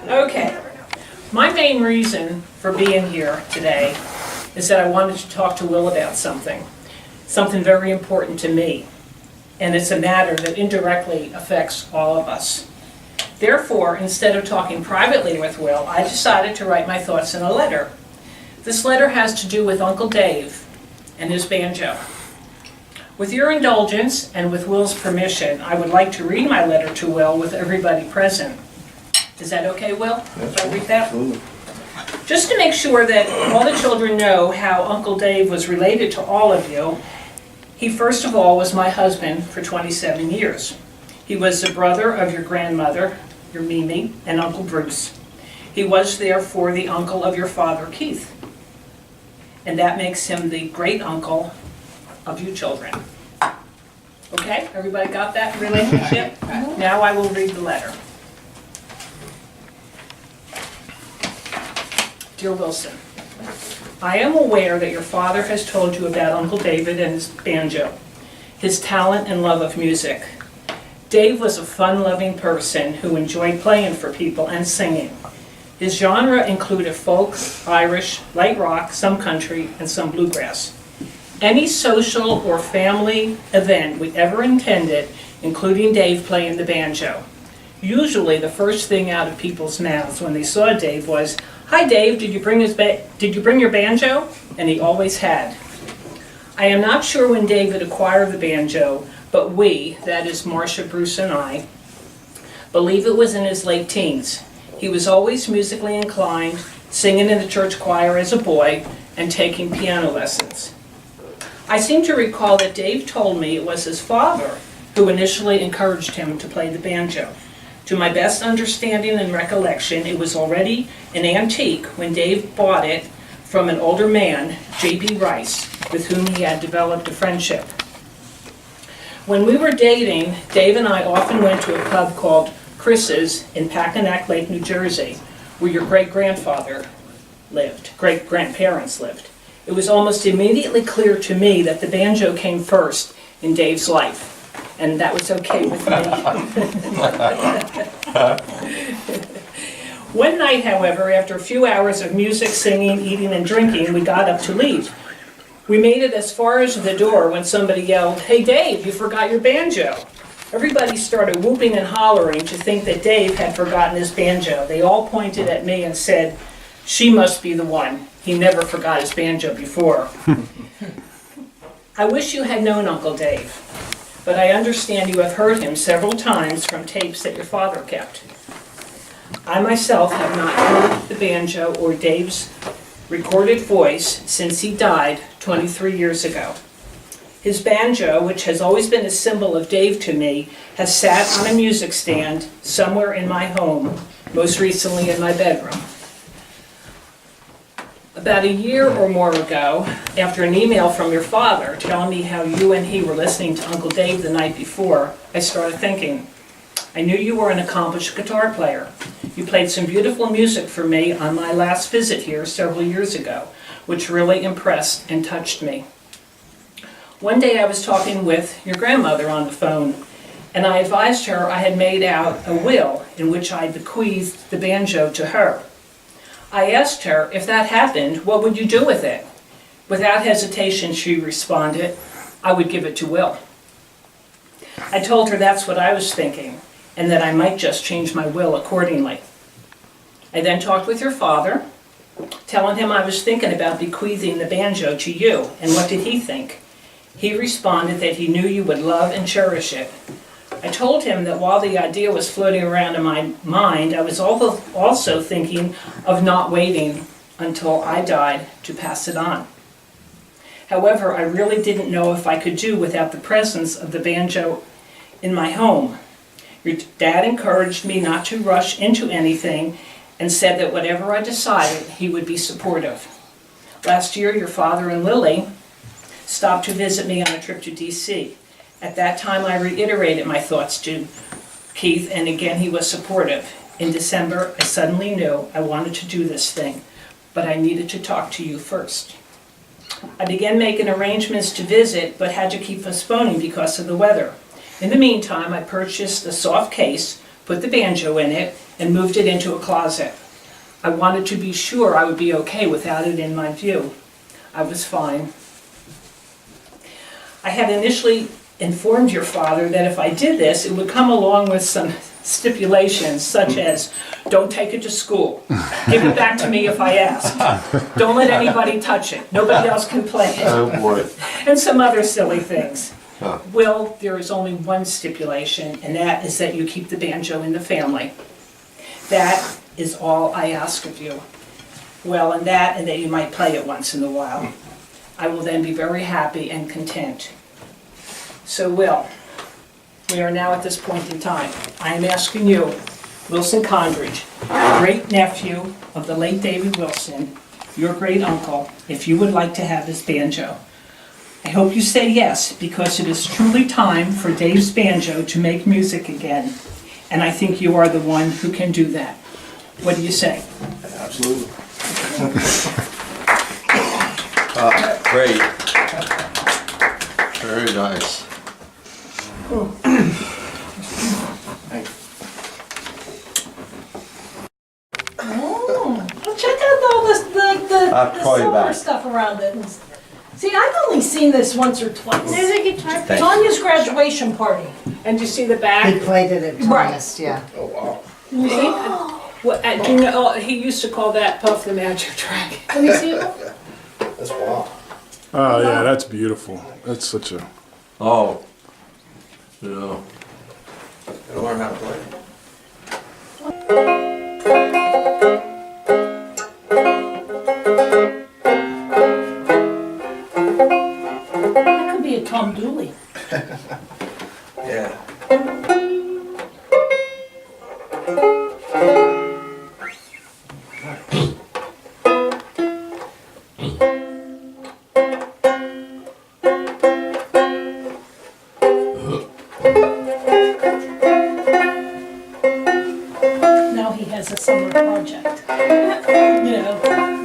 Okay. My main reason for being here today is that I wanted to talk to Will about something very important to me, and it's a matter that indirectly affects all of us. Therefore, instead of talking privately with Will, I decided to write my thoughts in a letter. This letter has to do with Uncle Dave and his banjo. With your indulgence and with Will's permission, I would like to read my letter to Will with everybody present. Is that okay, Will? If I read that? Absolutely. Just to make sure that all the children know how Uncle Dave was related to all of you, he first of all was my husband for 27 years. He was the brother of your grandmother, your Mimi, and Uncle Bruce. He was therefore the uncle of your father, Keith. And that makes him the great uncle of you children. Okay, everybody got that relationship? Now I will read the letter. Dear Wilson, I am aware that your father has told you about Uncle David and his banjo, his talent and love of music. Dave was a fun-loving person who enjoyed playing for people and singing. His genre included folk, Irish, light rock, some country, and some bluegrass. Any social or family event we ever attended, including Dave playing the banjo. Usually the first thing out of people's mouths when they saw Dave was, "Hi Dave, did you bring your banjo?" And he always had. I am not sure when David acquired the banjo, but we, that is Marcia, Bruce, and I, believe it was in his late teens. He was always musically inclined, singing in the church choir as a boy, and taking piano lessons. I seem to recall that Dave told me it was his father who initially encouraged him to play the banjo. To my best understanding and recollection, it was already an antique when Dave bought it from an older man, J.B. Rice, with whom he had developed a friendship. When we were dating, Dave and I often went to a club called Chris's in Packanack Lake, New Jersey, where your great-grandfather lived, great-grandparents lived. It was almost immediately clear to me that the banjo came first in Dave's life. And that was okay with me. One night, however, after a few hours of music, singing, eating, and drinking, we got up to leave. We made it as far as the door when somebody yelled, "Hey Dave, you forgot your banjo." Everybody started whooping and hollering to think that Dave had forgotten his banjo. They all pointed at me and said, "She must be the one. He never forgot his banjo before." I wish you had known Uncle Dave, but I understand you have heard him several times from tapes that your father kept. I myself have not heard the banjo or Dave's recorded voice since he died 23 years ago. His banjo, which has always been a symbol of Dave to me, has sat on a music stand somewhere in my home, most recently in my bedroom. About a year or more ago, after an email from your father telling me how you and he were listening to Uncle Dave the night before, I started thinking. I knew you were an accomplished guitar player. You played some beautiful music for me on my last visit here several years ago, which really impressed and touched me. One day I was talking with your grandmother on the phone, and I advised her I had made out a will in which I bequeathed the banjo to her. I asked her, if that happened, what would you do with it? Without hesitation, she responded, I would give it to Will. I told her that's what I was thinking, and that I might just change my will accordingly. I then talked with your father, telling him I was thinking about bequeathing the banjo to you, and what did he think? He responded that he knew you would love and cherish it. I told him that while the idea was floating around in my mind, I was also thinking of not waiting until I died to pass it on. However, I really didn't know if I could do without the presence of the banjo in my home. Your dad encouraged me not to rush into anything and said that whatever I decided, he would be supportive. Last year, your father and Lily stopped to visit me on a trip to D.C. At that time, I reiterated my thoughts to Keith, and again, he was supportive. In December, I suddenly knew I wanted to do this thing, but I needed to talk to you first. I began making arrangements to visit, but had to keep postponing because of the weather. In the meantime, I purchased a soft case put the banjo in it, and moved it into a closet. I wanted to be sure I would be okay without it in my view. I was fine. I had initially informed your father that if I did this, it would come along with some stipulations such as, don't take it to school, give it back to me if I ask, don't let anybody touch it, nobody else can play it, Oh, boy. and some other silly things. Huh. Will, there is only one stipulation, and that is that you keep the banjo in the family. That is all I ask of you. Well, and that you might play it once in a while. I will then be very happy and content. So, Will, we are now at this point in time. I am asking you, Wilson Kondrich, great nephew of the late David Wilson, your great uncle, if you would like to have this banjo. I hope you say yes, because it is truly time for Dave's banjo to make music again, and I think you are the one who can do that. What do you say? Absolutely. Great. Very nice. Oh, well, check out all the call you silver back. stuff around it. See, I've only seen this once or twice. There's a guitar. Thank you. Tanya's graduation party. And you see the He back? played it at Right. Thomas, yeah. Oh, wow. You see? Do you know, he used to call that Puff the Magic Dragon. Let me see it. That's wow. Oh yeah, that's beautiful. That's such a. Oh. Yeah. Gotta learn how to play. That could be a Tom Dooley. Yeah. Now he has a summer project. You know.